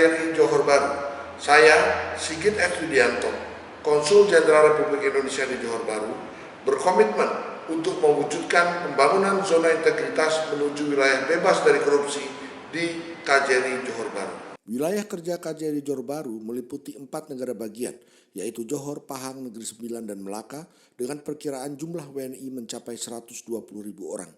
KJRI Johor Bahru. Saya, Sigit F. Widianto, Konsul Jenderal Republik Indonesia di Johor Bahru, berkomitmen untuk mewujudkan pembangunan zona integritas menuju wilayah bebas dari korupsi di KJRI Johor Bahru. Wilayah kerja KJRI Johor Bahru meliputi 4 negara bagian, yaitu Johor, Pahang, Negeri Sembilan, dan Melaka, dengan perkiraan jumlah WNI mencapai 120.000 orang.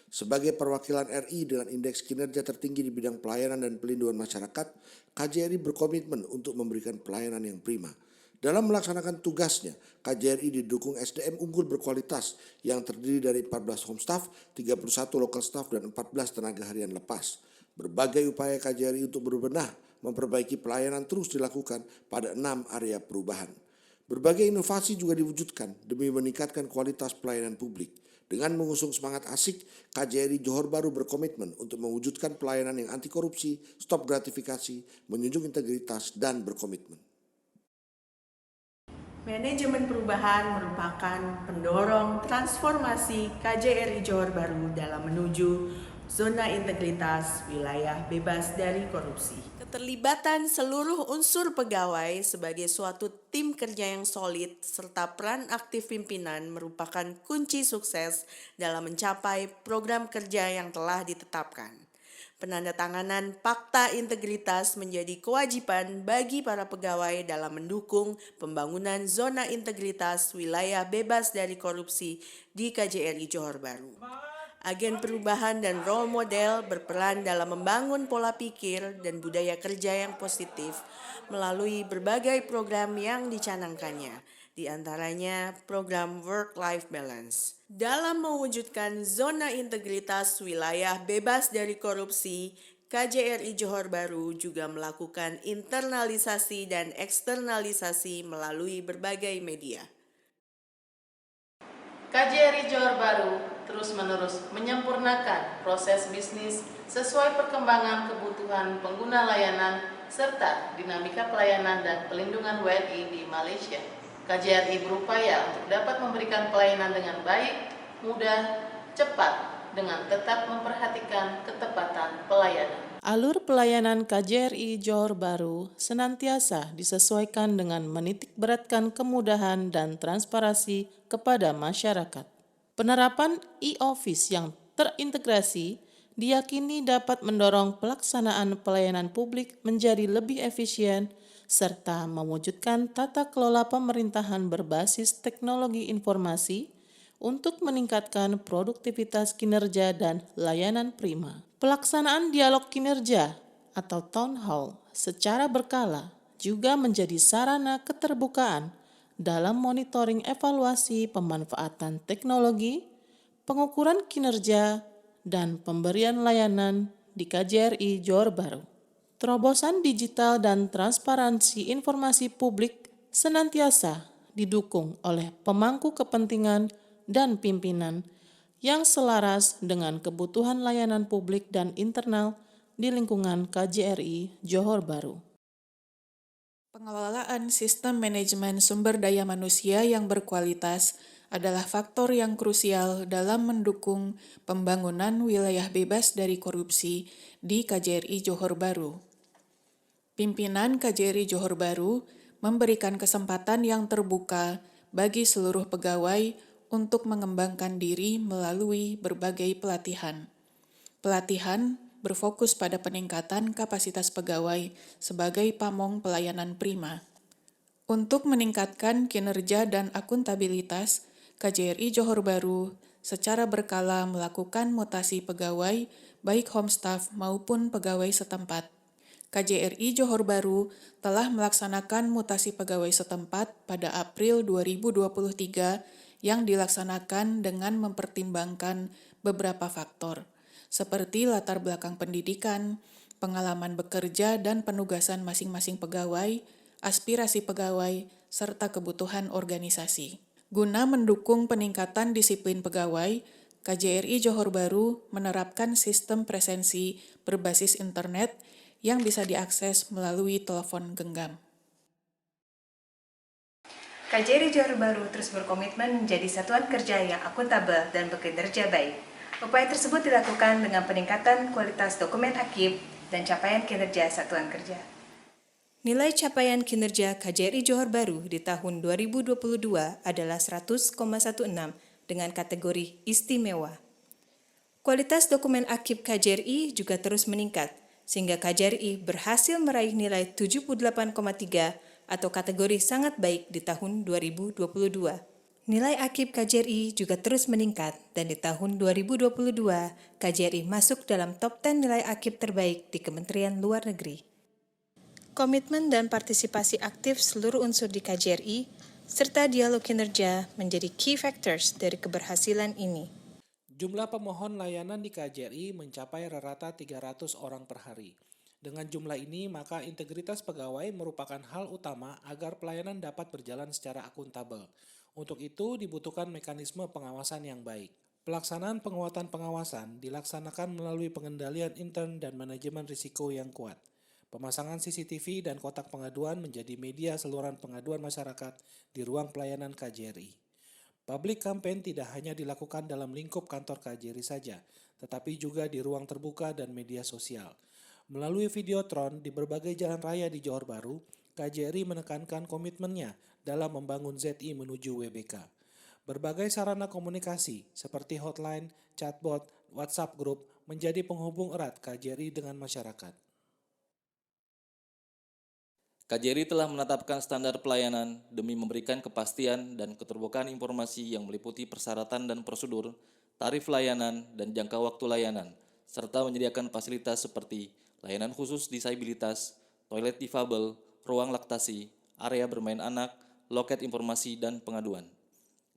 Sebagai perwakilan RI dengan indeks kinerja tertinggi di bidang pelayanan dan pelindungan masyarakat, KJRI berkomitmen untuk memberikan pelayanan yang prima. Dalam melaksanakan tugasnya, KJRI didukung SDM unggul berkualitas yang terdiri dari 14 home staff, 31 local staff, dan 14 tenaga harian lepas. Berbagai upaya KJRI untuk berbenah, memperbaiki pelayanan terus dilakukan pada 6 area perubahan. Berbagai inovasi juga diwujudkan demi meningkatkan kualitas pelayanan publik. Dengan mengusung semangat asik, KJRI Johor Bahru berkomitmen untuk mewujudkan pelayanan yang anti korupsi, stop gratifikasi, menjunjung integritas, dan berkomitmen. Manajemen perubahan merupakan pendorong transformasi KJRI Johor Bahru dalam menuju zona integritas wilayah bebas dari korupsi. Keterlibatan seluruh unsur pegawai sebagai suatu tim kerja yang solid serta peran aktif pimpinan merupakan kunci sukses dalam mencapai program kerja yang telah ditetapkan. Penandatanganan Fakta Integritas menjadi kewajiban bagi para pegawai dalam mendukung pembangunan zona integritas wilayah bebas dari korupsi di KJRI Johor Bahru. Agen perubahan dan role model berperan dalam membangun pola pikir dan budaya kerja yang positif melalui berbagai program yang dicanangkannya, di antaranya program Work-Life Balance. Dalam mewujudkan zona integritas wilayah bebas dari korupsi, KJRI Johor Bahru juga melakukan internalisasi dan eksternalisasi melalui berbagai media. KJRI Johor Bahru terus-menerus menyempurnakan proses bisnis sesuai perkembangan kebutuhan pengguna layanan serta dinamika pelayanan dan pelindungan WNI di Malaysia. KJRI berupaya untuk dapat memberikan pelayanan dengan baik, mudah, cepat, dengan tetap memperhatikan ketepatan pelayanan. Alur pelayanan KJRI Johor Bahru senantiasa disesuaikan dengan menitikberatkan kemudahan dan transparansi kepada masyarakat. Penerapan e-office yang terintegrasi diyakini dapat mendorong pelaksanaan pelayanan publik menjadi lebih efisien serta mewujudkan tata kelola pemerintahan berbasis teknologi informasi untuk meningkatkan produktivitas kinerja dan layanan prima. Pelaksanaan dialog kinerja atau town hall secara berkala juga menjadi sarana keterbukaan dalam monitoring evaluasi pemanfaatan teknologi, pengukuran kinerja, dan pemberian layanan di KJRI Johor Bahru. Terobosan digital dan transparansi informasi publik senantiasa didukung oleh pemangku kepentingan dan pimpinan yang selaras dengan kebutuhan layanan publik dan internal di lingkungan KJRI Johor Bahru. Pengelolaan sistem manajemen sumber daya manusia yang berkualitas adalah faktor yang krusial dalam mendukung pembangunan wilayah bebas dari korupsi di KJRI Johor Bahru. Pimpinan KJRI Johor Bahru memberikan kesempatan yang terbuka bagi seluruh pegawai untuk mengembangkan diri melalui berbagai pelatihan. Pelatihan berfokus pada peningkatan kapasitas pegawai sebagai pamong pelayanan prima. Untuk meningkatkan kinerja dan akuntabilitas, KJRI Johor Bahru secara berkala melakukan mutasi pegawai baik home staff maupun pegawai setempat. KJRI Johor Bahru telah melaksanakan mutasi pegawai setempat pada April 2023 yang dilaksanakan dengan mempertimbangkan beberapa faktor, seperti latar belakang pendidikan, pengalaman bekerja dan penugasan masing-masing pegawai, aspirasi pegawai, serta kebutuhan organisasi. Guna mendukung peningkatan disiplin pegawai, KJRI Johor Bahru menerapkan sistem presensi berbasis internet yang bisa diakses melalui telepon genggam. KJRI Johor Bahru terus berkomitmen menjadi satuan kerja yang akuntabel dan bekinerja baik. Upaya tersebut dilakukan dengan peningkatan kualitas dokumen akib dan capaian kinerja satuan kerja. Nilai capaian kinerja KJRI Johor Bahru di tahun 2022 adalah 100,16 dengan kategori istimewa. Kualitas dokumen arsip KJRI juga terus meningkat, sehingga KJRI berhasil meraih nilai 78,3 atau kategori sangat baik di tahun 2022. Nilai arsip KJRI juga terus meningkat dan di tahun 2022 KJRI masuk dalam top 10 nilai arsip terbaik di Kementerian Luar Negeri. Komitmen dan partisipasi aktif seluruh unsur di KJRI serta dialog kinerja menjadi key factors dari keberhasilan ini. Jumlah pemohon layanan di KJRI mencapai rata 300 orang per hari. Dengan jumlah ini, maka integritas pegawai merupakan hal utama agar pelayanan dapat berjalan secara akuntabel. Untuk itu dibutuhkan mekanisme pengawasan yang baik. Pelaksanaan penguatan pengawasan dilaksanakan melalui pengendalian intern dan manajemen risiko yang kuat. Pemasangan CCTV dan kotak pengaduan menjadi media saluran pengaduan masyarakat di ruang pelayanan KJRI. Public campaign tidak hanya dilakukan dalam lingkup kantor KJRI saja, tetapi juga di ruang terbuka dan media sosial. Melalui videotron di berbagai jalan raya di Johor Bahru, KJRI menekankan komitmennya dalam membangun ZI menuju WBK. Berbagai sarana komunikasi seperti hotline, chatbot, WhatsApp group menjadi penghubung erat KJRI dengan masyarakat. KJRI telah menetapkan standar pelayanan demi memberikan kepastian dan keterbukaan informasi yang meliputi persyaratan dan prosedur, tarif layanan, dan jangka waktu layanan, serta menyediakan fasilitas seperti layanan khusus disabilitas, toilet difabel, ruang laktasi, area bermain anak, loket informasi, dan pengaduan.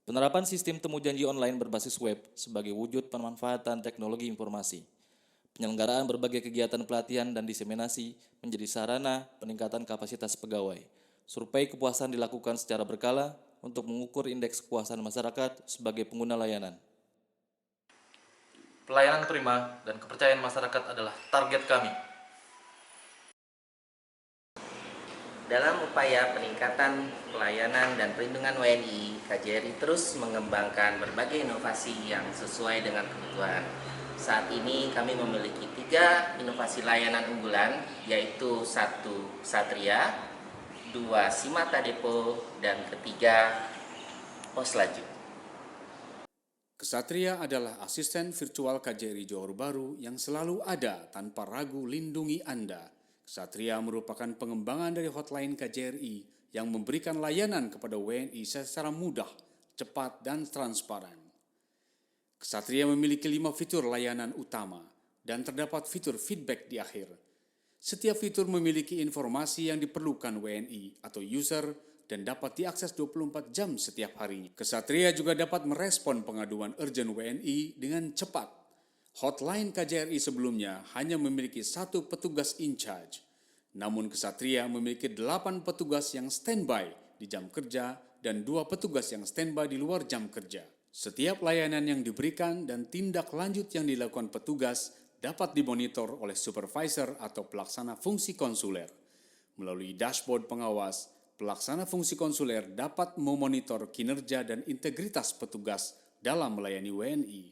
Penerapan sistem temu janji online berbasis web sebagai wujud pemanfaatan teknologi informasi. Penyelenggaraan berbagai kegiatan pelatihan dan diseminasi menjadi sarana peningkatan kapasitas pegawai. Survei kepuasan dilakukan secara berkala untuk mengukur indeks kepuasan masyarakat sebagai pengguna layanan. Pelayanan prima dan kepercayaan masyarakat adalah target kami. Dalam upaya peningkatan pelayanan dan perlindungan WNI, KJRI terus mengembangkan berbagai inovasi yang sesuai dengan kebutuhan. Saat ini kami memiliki 3 inovasi layanan unggulan, yaitu 1 Ksatria, 2 Simata Depo, dan 3 Pos Laju. Ksatria adalah asisten virtual KJRI Johor Bahru yang selalu ada tanpa ragu lindungi Anda. Ksatria merupakan pengembangan dari hotline KJRI yang memberikan layanan kepada WNI secara mudah, cepat, dan transparan. Ksatria memiliki 5 fitur layanan utama dan terdapat fitur feedback di akhir. Setiap fitur memiliki informasi yang diperlukan WNI atau user dan dapat diakses 24 jam setiap harinya. Ksatria juga dapat merespon pengaduan urgent WNI dengan cepat. Hotline KJRI sebelumnya hanya memiliki 1 petugas in charge. Namun Ksatria memiliki 8 petugas yang standby di jam kerja dan 2 petugas yang standby di luar jam kerja. Setiap layanan yang diberikan dan tindak lanjut yang dilakukan petugas dapat dimonitor oleh supervisor atau pelaksana fungsi konsuler. Melalui dashboard pengawas, pelaksana fungsi konsuler dapat memonitor kinerja dan integritas petugas dalam melayani WNI.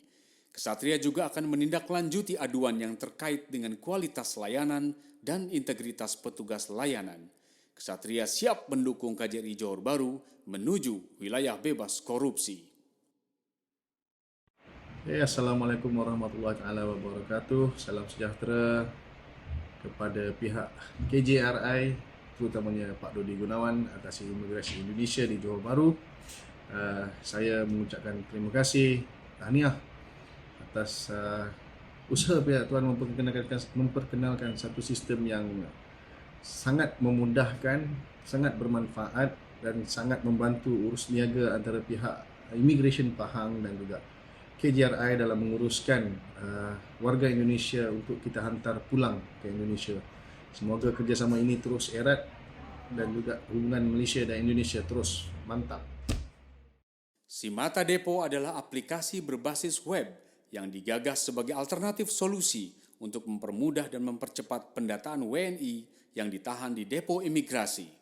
Ksatria juga akan menindaklanjuti aduan yang terkait dengan kualitas layanan dan integritas petugas layanan. Ksatria siap mendukung KJRI Johor Bahru menuju wilayah bebas korupsi. Assalamualaikum warahmatullahi wabarakatuh. Salam sejahtera kepada pihak KJRI, terutamanya Pak Dodi Gunawan, Atasi Imigrasi Indonesia di Johor Bahru. Saya mengucapkan terima kasih, tahniah atas usaha pihak Tuan memperkenalkan satu sistem yang sangat memudahkan, sangat bermanfaat dan sangat membantu urus niaga antara pihak Immigration Pahang dan juga KJRI dalam menguruskan warga Indonesia untuk kita hantar pulang ke Indonesia. Semoga kerjasama ini terus erat dan juga hubungan Malaysia dan Indonesia terus mantap. Simata Depo adalah aplikasi berbasis web yang digagas sebagai alternatif solusi untuk mempermudah dan mempercepat pendataan WNI yang ditahan di depo imigrasi.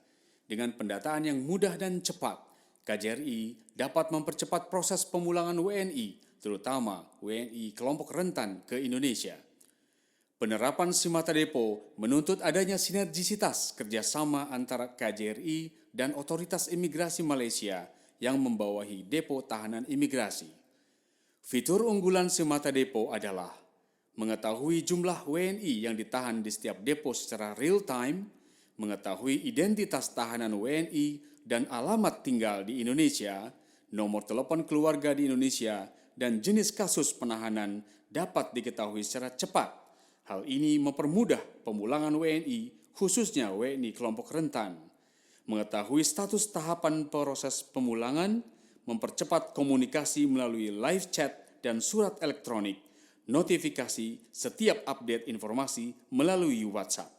Dengan pendataan yang mudah dan cepat, KJRI dapat mempercepat proses pemulangan WNI, terutama WNI kelompok rentan ke Indonesia. Penerapan Simata Depo menuntut adanya sinergisitas kerjasama antara KJRI dan Otoritas Imigrasi Malaysia yang membawahi Depo Tahanan Imigrasi. Fitur unggulan Simata Depo adalah mengetahui jumlah WNI yang ditahan di setiap depo secara real-time, mengetahui identitas tahanan WNI dan alamat tinggal di Indonesia, nomor telepon keluarga di Indonesia, dan jenis kasus penahanan dapat diketahui secara cepat. Hal ini mempermudah pemulangan WNI, khususnya WNI kelompok rentan. Mengetahui status tahapan proses pemulangan, mempercepat komunikasi melalui live chat dan surat elektronik, notifikasi setiap update informasi melalui WhatsApp.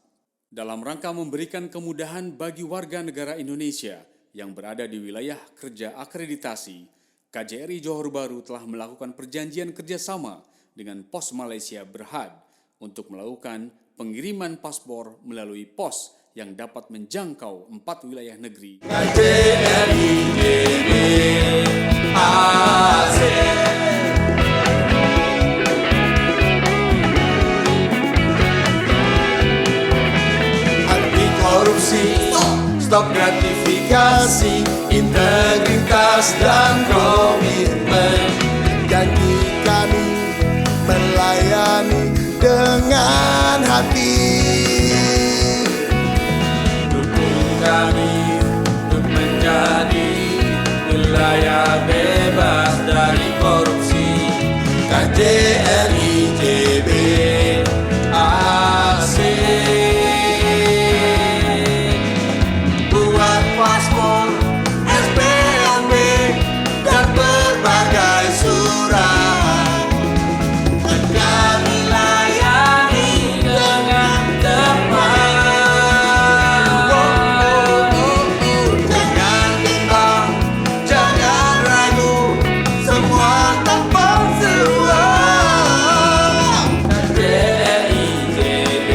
Dalam rangka memberikan kemudahan bagi warga negara Indonesia yang berada di wilayah kerja akreditasi, KJRI Johor Bahru telah melakukan perjanjian kerjasama dengan Pos Malaysia Berhad untuk melakukan pengiriman paspor melalui pos yang dapat menjangkau 4 wilayah negeri. KJRI anti korupsi, stop gratifikasi, integritas dan komitmen. Janji kami melayani dengan hati. Dukung kami untuk menjadi wilayah bebas dari korupsi. KJRI JB buat paspor, SPNB dan berbagai surat. Kami layani dengan tepat. Jangan bimbang, jangan ragu, semua tanpa seruan. KJRI JB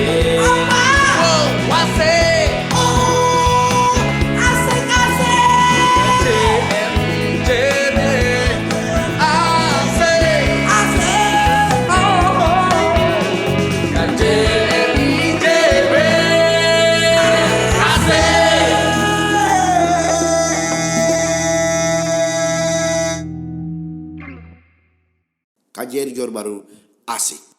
KJRI Johor Bahru asik.